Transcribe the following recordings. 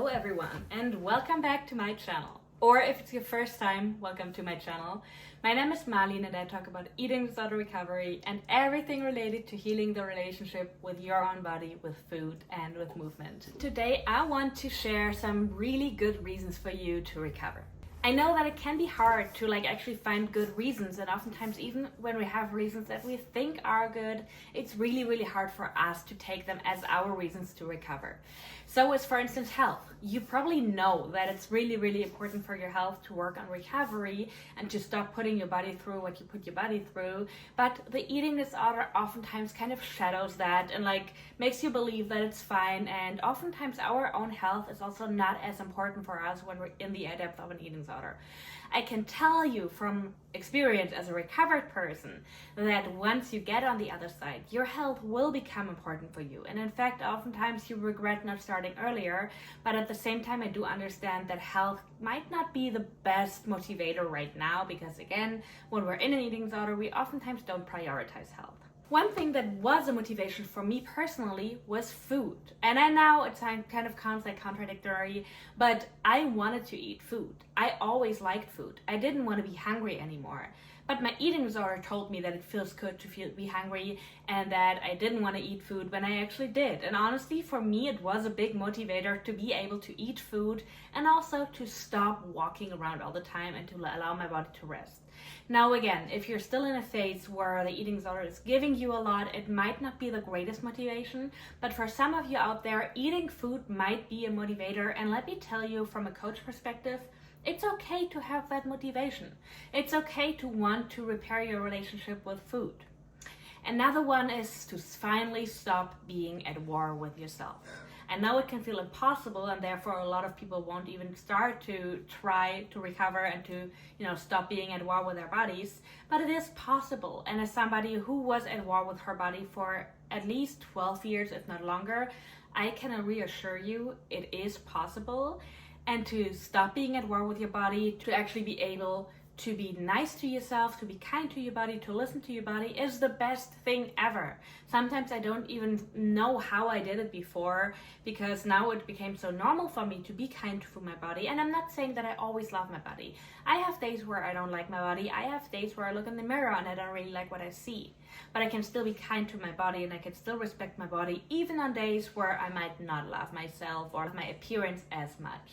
everyone, and welcome back to my channel. Or if it's your first time, welcome to my channel. My name is Marlene and I talk about eating disorder recovery and everything related to healing the relationship with your own body, with food, and with movement. Today I want to share some really good reasons for you to recover. I know that it can be hard to actually find good reasons, and oftentimes even when we have reasons that we think are good, it's really hard for us to take them as our reasons to recover. So is, for instance, health. You probably know that it's really important for your health to work on recovery and to stop putting your body through what you put your body through, but the eating disorder oftentimes kind of shadows that and makes you believe that it's fine, and oftentimes our own health is also not as important for us when we're in the depth of an eating disorder. I can tell you from experience as a recovered person that once you get on the other side, your health will become important for you. And in fact, oftentimes you regret not starting earlier, but at the same time, I do understand that health might not be the best motivator right now, because again, when we're in an eating disorder, we oftentimes don't prioritize health. One thing that was a motivation for me personally was food. And I know it kind of sounds contradictory, but I wanted to eat food. I always liked food. I didn't want to be hungry anymore. But my eating disorder told me that it feels good to be hungry and that I didn't want to eat food when I actually did. And honestly, for me, it was a big motivator to be able to eat food and also to stop walking around all the time and to allow my body to rest. Now again, if you're still in a phase where the eating disorder is giving you a lot, it might not be the greatest motivation, but for some of you out there, eating food might be a motivator. And let me tell you, from a coach perspective, it's okay to have that motivation. It's okay to want to repair your relationship with food. Another one is to finally stop being at war with yourself. I know it can feel impossible, and therefore a lot of people won't even start to try to recover and to, stop being at war with their bodies, but it is possible. And as somebody who was at war with her body for at least 12 years, if not longer, I can reassure you it is possible. And to stop being at war with your body, to actually be able to be nice to yourself, to be kind to your body, to listen to your body is the best thing ever. Sometimes I don't even know how I did it before, because now it became so normal for me to be kind to my body. And I'm not saying that I always love my body. I have days where I don't like my body. I have days where I look in the mirror and I don't really like what I see. But I can still be kind to my body and I can still respect my body, even on days where I might not love myself or my appearance as much.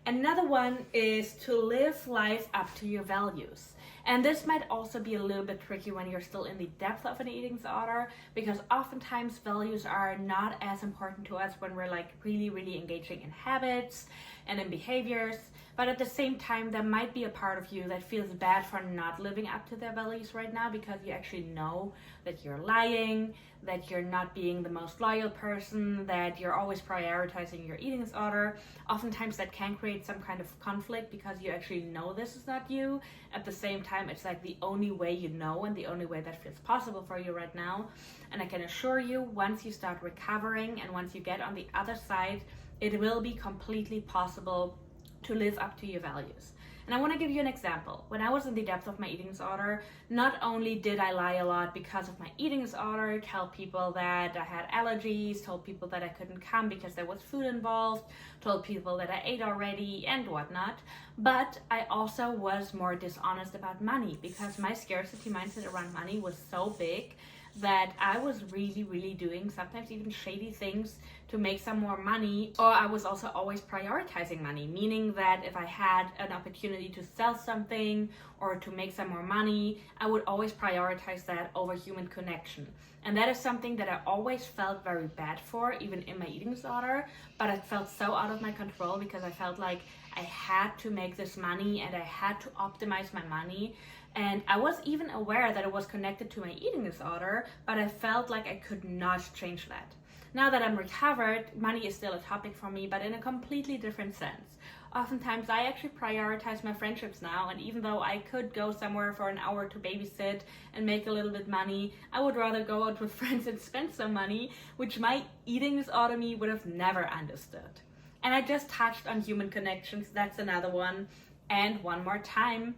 Another one is to live life up to your values. And this might also be a little bit tricky when you're still in the depth of an eating disorder, because oftentimes values are not as important to us when we're really engaging in habits and in behaviors. But at the same time, there might be a part of you that feels bad for not living up to their values right now, because you actually know that you're lying, that you're not being the most loyal person, that you're always prioritizing your eating disorder. Oftentimes that can create some kind of conflict, because you actually know this is not you. At the same time, it's the only way you know and the only way that feels possible for you right now. And I can assure you, once you start recovering and once you get on the other side, it will be completely possible to live up to your values. And I want to give you an example. When I was in the depth of my eating disorder, not only did I lie a lot because of my eating disorder, tell people that I had allergies, told people that I couldn't come because there was food involved, told people that I ate already and whatnot, but I also was more dishonest about money, because my scarcity mindset around money was so big that I was really doing sometimes even shady things to make some more money. Or I was also always prioritizing money, meaning that if I had an opportunity to sell something or to make some more money, I would always prioritize that over human connection. And that is something that I always felt very bad for, even in my eating disorder, but it felt so out of my control, because I felt like I had to make this money and I had to optimize my money. And I was even aware that it was connected to my eating disorder, but I felt like I could not change that. Now that I'm recovered, money is still a topic for me, but in a completely different sense. Oftentimes I actually prioritize my friendships now, and even though I could go somewhere for an hour to babysit and make a little bit money, I would rather go out with friends and spend some money, which my eating disorder me would have never understood. And I just touched on human connections, that's another one. And one more time,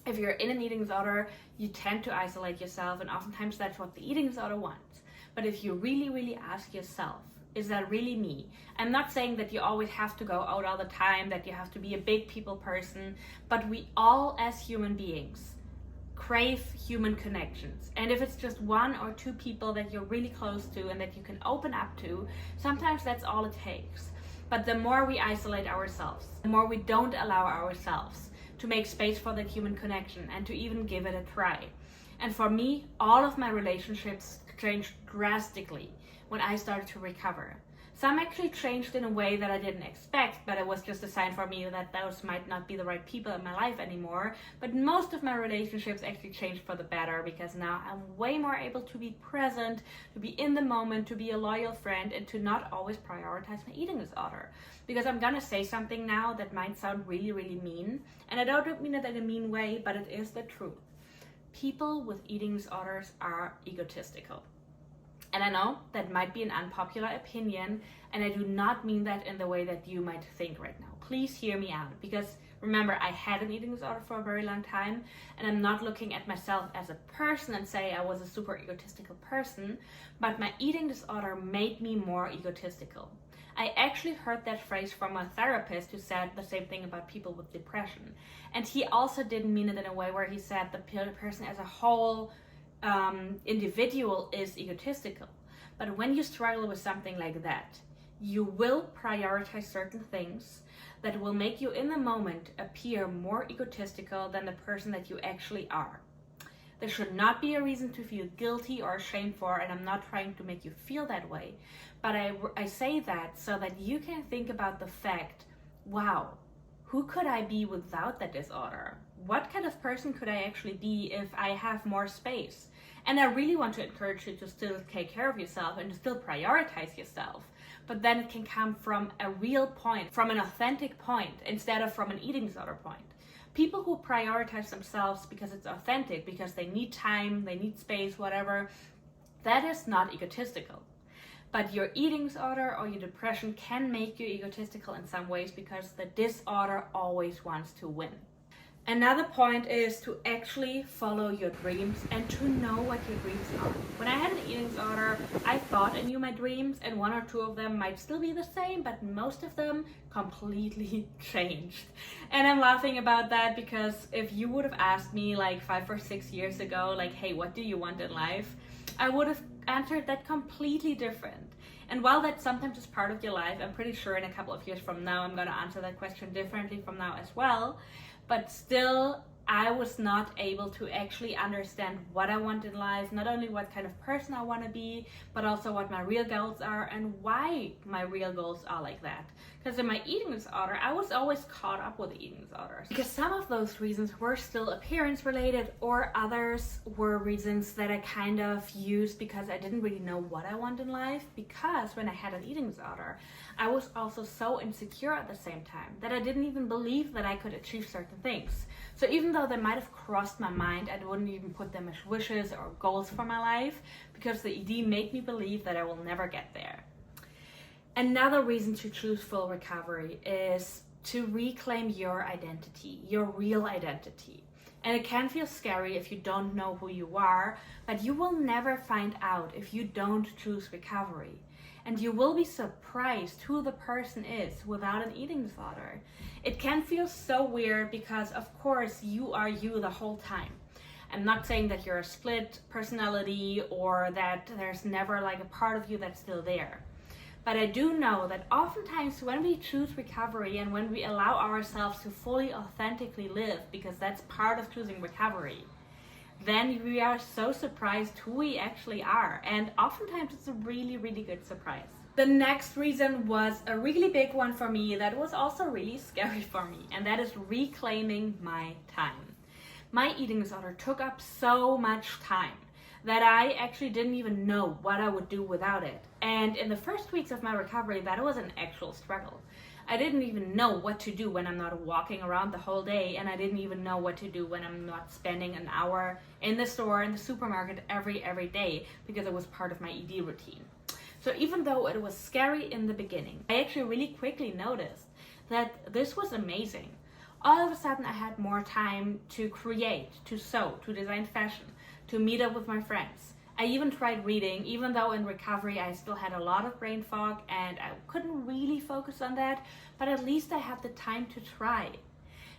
if you're in an eating disorder, you tend to isolate yourself, and oftentimes that's what the eating disorder wants. But if you really ask yourself, Is that really me? I'm not saying that you always have to go out all the time, that you have to be a big people person, but we all as human beings crave human connections. And if it's just one or two people that you're really close to and that you can open up to, sometimes that's all it takes. But the more we isolate ourselves, the more we don't allow ourselves to make space for that human connection and to even give it a try. And for me, all of my relationships changed drastically when I started to recover. Some actually changed in a way that I didn't expect, but it was just a sign for me that those might not be the right people in my life anymore. But most of my relationships actually changed for the better, because now I'm way more able to be present, to be in the moment, to be a loyal friend, and to not always prioritize my eating disorder. Because I'm gonna say something now that might sound really, really mean, and I don't mean it in a mean way, but it is the truth. People with eating disorders are egotistical. And I know that might be an unpopular opinion, and I do not mean that in the way that you might think right now. Please hear me out, because remember, I had an eating disorder for a very long time, and I'm not looking at myself as a person and say I was a super egotistical person, but my eating disorder made me more egotistical. I actually heard that phrase from a therapist who said the same thing about people with depression. And he also didn't mean it in a way where he said the person as a whole individual is egotistical. But when you struggle with something like that, you will prioritize certain things that will make you in the moment appear more egotistical than the person that you actually are. There should not be a reason to feel guilty or ashamed for, and I'm not trying to make you feel that way, but I say that so that you can think about the fact, wow, who could I be without that disorder? What kind of person could I actually be if I have more space? And I really want to encourage you to still take care of yourself and to still prioritize yourself. But then it can come from a real point, from an authentic point, instead of from an eating disorder point. People who prioritize themselves because it's authentic, because they need time, they need space, whatever, that is not egotistical. But your eating disorder or your depression can make you egotistical in some ways, because the disorder always wants to win. Another point is to actually follow your dreams and to know what your dreams are. When I had an eating disorder, I thought I knew my dreams, and one or two of them might still be the same, but most of them completely changed. And I'm laughing about that because if you would have asked me like 5 or 6 years ago, like, hey, what do you want in life? I would have answered that completely different. And while that sometimes is part of your life, I'm pretty sure in a couple of years from now, I'm going to answer that question differently from now as well. But still, I was not able to actually understand what I want in life, not only what kind of person I want to be, but also what my real goals are and why my real goals are like that. Because in my eating disorder, I was always caught up with eating disorders. Because some of those reasons were still appearance related, or others were reasons that I kind of used because I didn't really know what I want in life. Because when I had an eating disorder, I was also so insecure at the same time that I didn't even believe that I could achieve certain things. So even though they might have crossed my mind, I wouldn't even put them as wishes or goals for my life, because the ED made me believe that I will never get there. Another reason to choose full recovery is to reclaim your identity, your real identity. And it can feel scary if you don't know who you are, but you will never find out if you don't choose recovery. And you will be surprised who the person is without an eating disorder. It can feel so weird because, of course, you are you the whole time. I'm not saying that you're a split personality or that there's never like a part of you that's still there. But I do know that oftentimes when we choose recovery and when we allow ourselves to fully authentically live, because that's part of choosing recovery, then we are so surprised who we actually are. And oftentimes it's a really, really good surprise. The next reason was a really big one for me that was also really scary for me, and that is reclaiming my time. My eating disorder took up so much time that I actually didn't even know what I would do without it. And in the first weeks of my recovery, that was an actual struggle. I didn't even know what to do when I'm not walking around the whole day, and I didn't even know what to do when I'm not spending an hour in the store, in the supermarket every day, because it was part of my ED routine. So even though it was scary in the beginning, I actually really quickly noticed that this was amazing. All of a sudden I had more time to create, to sew, to design fashion, to meet up with my friends. I even tried reading, even though in recovery I still had a lot of brain fog and I couldn't really focus on that, but at least I had the time to try.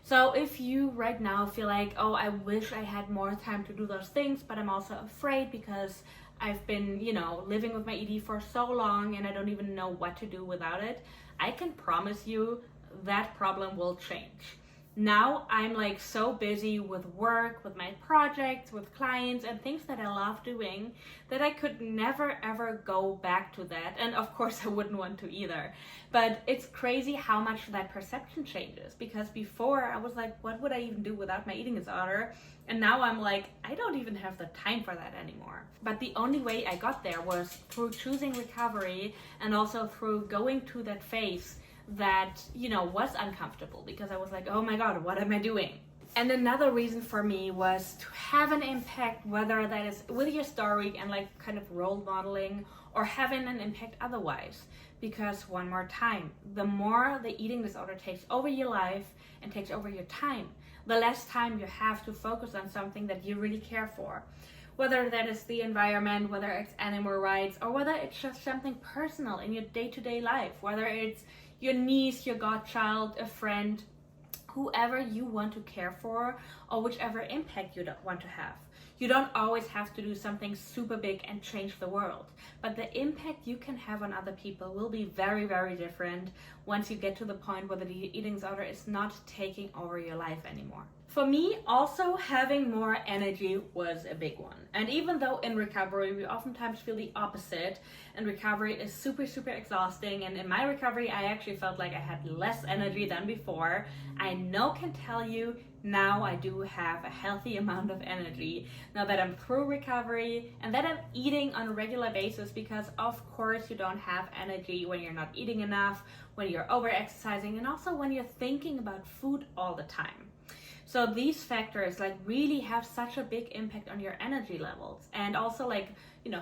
So if you right now feel like, oh, I wish I had more time to do those things, but I'm also afraid because I've been, living with my ED for so long and I don't even know what to do without it, I can promise you that problem will change. Now I'm like so busy with work, with my projects, with clients and things that I love doing that I could never ever go back to that. And of course I wouldn't want to either. But it's crazy how much that perception changes, because before I was like, what would I even do without my eating disorder? And now I'm like, I don't even have the time for that anymore. But the only way I got there was through choosing recovery and also through going to that phase that, was uncomfortable, because I was like, oh my God, what am I doing? And another reason for me was to have an impact, whether that is with your story and like kind of role modeling or having an impact otherwise. Because one more time, the more the eating disorder takes over your life and takes over your time, the less time you have to focus on something that you really care for. Whether that is the environment, whether it's animal rights, or whether it's just something personal in your day-to-day life, whether it's your niece, your godchild, a friend, whoever you want to care for, or whichever impact you want to have. You don't always have to do something super big and change the world, but the impact you can have on other people will be very, very different once you get to the point where the eating disorder is not taking over your life anymore. For me, also having more energy was a big one. And even though in recovery, we oftentimes feel the opposite, and recovery is super, super exhausting. And in my recovery, I actually felt like I had less energy than before. I can tell you now I do have a healthy amount of energy now that I'm through recovery and that I'm eating on a regular basis, because of course you don't have energy when you're not eating enough, when you're over exercising, and also when you're thinking about food all the time. So these factors really have such a big impact on your energy levels, and also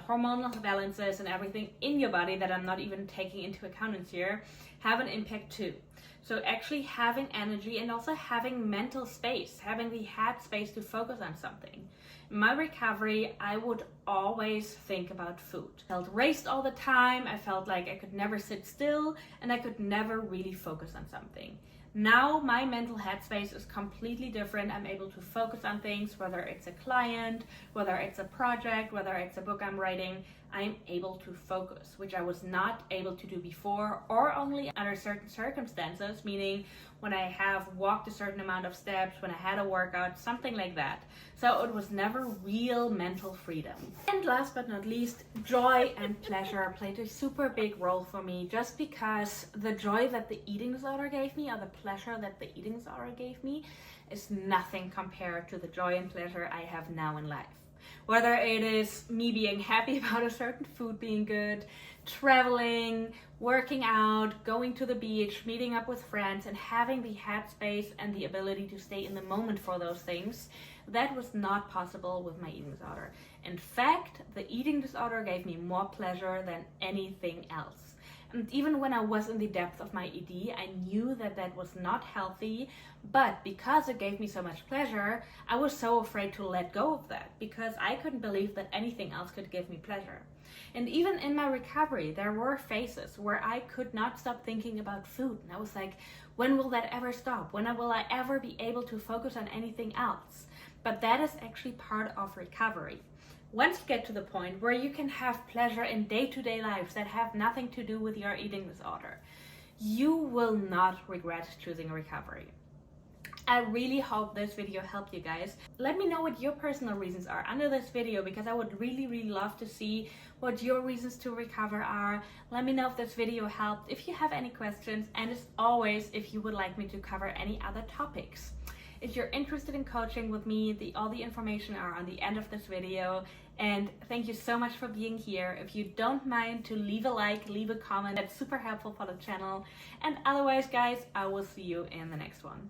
hormonal balances and everything in your body that I'm not even taking into account here have an impact too. So actually having energy and also having mental space, having the head space to focus on something. In my recovery, I would always think about food. I felt raced all the time. I felt like I could never sit still and I could never really focus on something. Now my mental headspace is completely different. I'm able to focus on things, whether it's a client, whether it's a project, whether it's a book I'm writing. I'm able to focus, which I was not able to do before, or only under certain circumstances, meaning when I have walked a certain amount of steps, when I had a workout, something like that. So it was never real mental freedom. And last but not least, joy and pleasure played a super big role for me, just because the joy that the eating disorder gave me, or the pleasure that the eating disorder gave me, is nothing compared to the joy and pleasure I have now in life. Whether it is me being happy about a certain food being good, traveling, working out, going to the beach, meeting up with friends, and having the headspace and the ability to stay in the moment for those things, that was not possible with my eating disorder. In fact, the eating disorder gave me more pleasure than anything else. And even when I was in the depth of my ED, I knew that that was not healthy, but because it gave me so much pleasure, I was so afraid to let go of that, because I couldn't believe that anything else could give me pleasure. And even in my recovery, there were phases where I could not stop thinking about food. And I was like, when will that ever stop? When will I ever be able to focus on anything else? But that is actually part of recovery. Once you get to the point where you can have pleasure in day-to-day lives that have nothing to do with your eating disorder, you will not regret choosing recovery. I really hope this video helped you guys. Let me know what your personal reasons are under this video, because I would really, really love to see what your reasons to recover are. Let me know if this video helped, if you have any questions, and as always, if you would like me to cover any other topics. If you're interested in coaching with me, all the information are on the end of this video. And thank you so much for being here. If you don't mind to leave a like, leave a comment, that's super helpful for the channel. And otherwise, guys, I will see you in the next one.